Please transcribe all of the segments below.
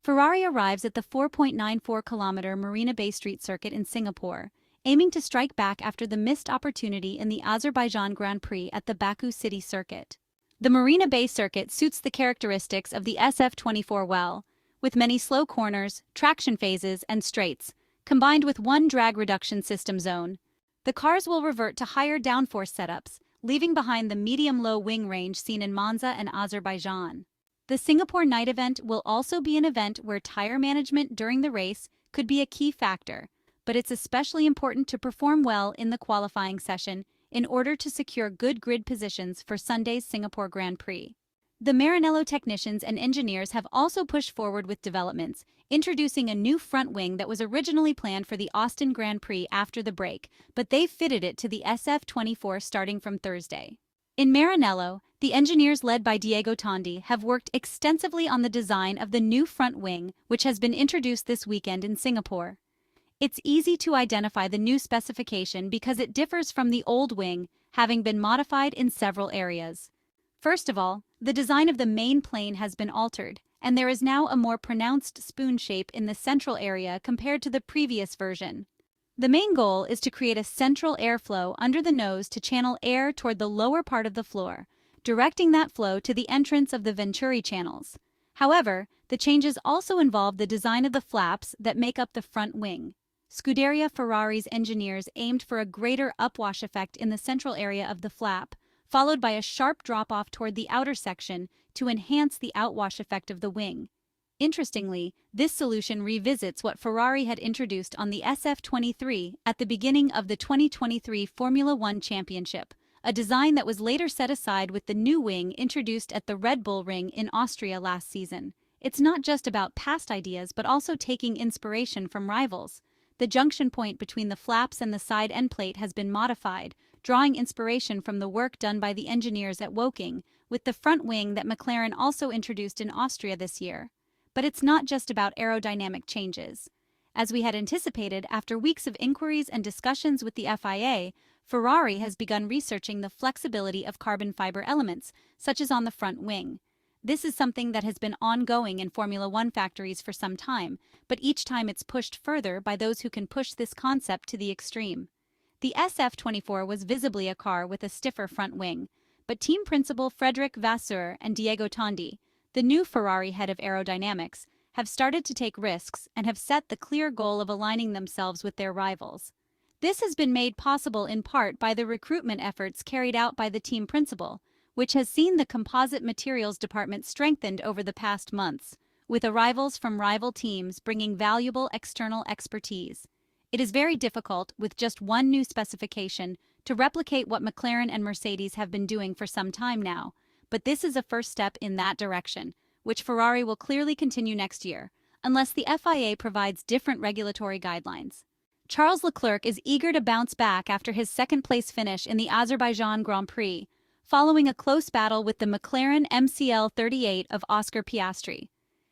Ferrari arrives at the 4.94-kilometer Marina Bay Street Circuit in Singapore, aiming to strike back after the missed opportunity in the Azerbaijan Grand Prix at the Baku City Circuit. The Marina Bay Circuit suits the characteristics of the SF24 well, with many slow corners, traction phases, and straights, combined with one drag reduction system zone. The cars will revert to higher downforce setups, leaving behind the medium-low wing range seen in Monza and Azerbaijan. The Singapore night event will also be an event where tire management during the race could be a key factor, but it's especially important to perform well in the qualifying session in order to secure good grid positions for Sunday's Singapore Grand Prix. The Maranello technicians and engineers have also pushed forward with developments, introducing a new front wing that was originally planned for the Austin Grand Prix after the break, but they've fitted it to the SF24 starting from Thursday. In Maranello, the engineers led by Diego Tondi have worked extensively on the design of the new front wing, which has been introduced this weekend in Singapore. It's easy to identify the new specification because it differs from the old wing, having been modified in several areas. First of all, the design of the main plane has been altered, and there is now a more pronounced spoon shape in the central area compared to the previous version. The main goal is to create a central airflow under the nose to channel air toward the lower part of the floor, directing that flow to the entrance of the Venturi channels. However, the changes also involve the design of the flaps that make up the front wing. Scuderia Ferrari's engineers aimed for a greater upwash effect in the central area of the flap, followed by a sharp drop-off toward the outer section to enhance the outwash effect of the wing. Interestingly, this solution revisits what Ferrari had introduced on the SF23 at the beginning of the 2023 Formula One Championship, a design that was later set aside with the new wing introduced at the Red Bull Ring in Austria last season. It's not just about past ideas but also taking inspiration from rivals. The junction point between the flaps and the side end plate has been modified, drawing inspiration from the work done by the engineers at Woking, with the front wing that McLaren also introduced in Austria this year. But it's not just about aerodynamic changes. As we had anticipated, after weeks of inquiries and discussions with the FIA, Ferrari has begun researching the flexibility of carbon fiber elements, such as on the front wing. This is something that has been ongoing in Formula One factories for some time, but each time it's pushed further by those who can push this concept to the extreme. The SF24 was visibly a car with a stiffer front wing, but team principal Frédéric Vasseur and Diego Tondi, the new Ferrari head of aerodynamics, have started to take risks and have set the clear goal of aligning themselves with their rivals. This has been made possible in part by the recruitment efforts carried out by the team principal, which has seen the composite materials department strengthened over the past months, with arrivals from rival teams bringing valuable external expertise. It is very difficult, with just one new specification, to replicate what McLaren and Mercedes have been doing for some time now, but this is a first step in that direction, which Ferrari will clearly continue next year, unless the FIA provides different regulatory guidelines. Charles Leclerc is eager to bounce back after his second-place finish in the Azerbaijan Grand Prix, following a close battle with the McLaren MCL38 of Oscar Piastri.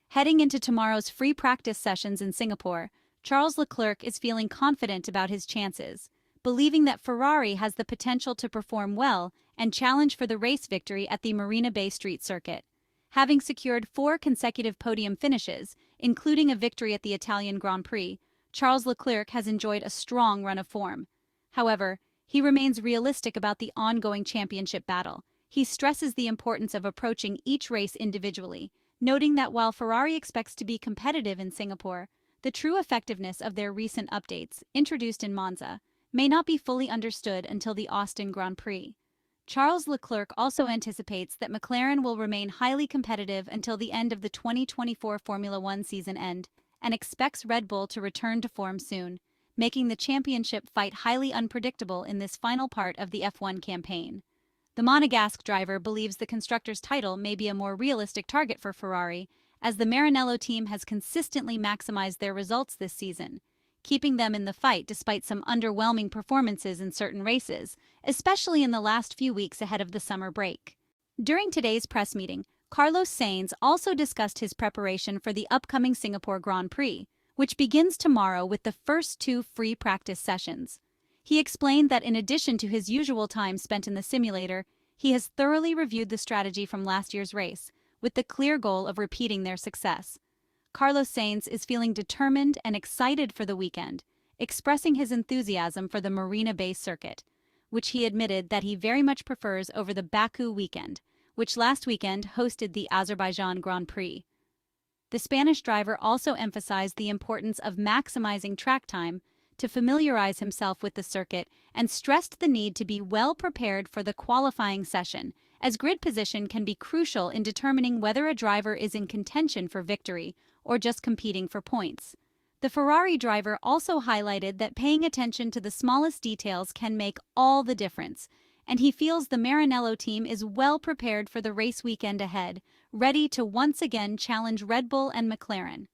Heading into tomorrow's free practice sessions in Singapore, Charles Leclerc is feeling confident about his chances, believing that Ferrari has the potential to perform well and challenge for the race victory at the Marina Bay Street Circuit. Having secured 4 consecutive podium finishes, including a victory at the Italian Grand Prix, Charles Leclerc has enjoyed a strong run of form. However, he remains realistic about the ongoing championship battle. He stresses the importance of approaching each race individually, noting that while Ferrari expects to be competitive in Singapore, the true effectiveness of their recent updates, introduced in Monza, may not be fully understood until the Austin Grand Prix. Charles Leclerc also anticipates that McLaren will remain highly competitive until the end of the 2024 Formula One season end, and expects Red Bull to return to form soon, making the championship fight highly unpredictable in this final part of the F1 campaign. The Monegasque driver believes the constructors' title may be a more realistic target for Ferrari, as the Maranello team has consistently maximized their results this season, keeping them in the fight despite some underwhelming performances in certain races, especially in the last few weeks ahead of the summer break. During today's press meeting, Carlos Sainz also discussed his preparation for the upcoming Singapore Grand Prix, which begins tomorrow with the first 2 free practice sessions. He explained that in addition to his usual time spent in the simulator, he has thoroughly reviewed the strategy from last year's race, with the clear goal of repeating their success. Carlos Sainz is feeling determined and excited for the weekend, expressing his enthusiasm for the Marina Bay Circuit, which he admitted that he very much prefers over the Baku weekend, which last weekend hosted the Azerbaijan Grand Prix. The Spanish driver also emphasized the importance of maximizing track time to familiarize himself with the circuit and stressed the need to be well prepared for the qualifying session, as grid position can be crucial in determining whether a driver is in contention for victory or just competing for points. The Ferrari driver also highlighted that paying attention to the smallest details can make all the difference, and he feels the Maranello team is well prepared for the race weekend ahead, ready to once again challenge Red Bull and McLaren.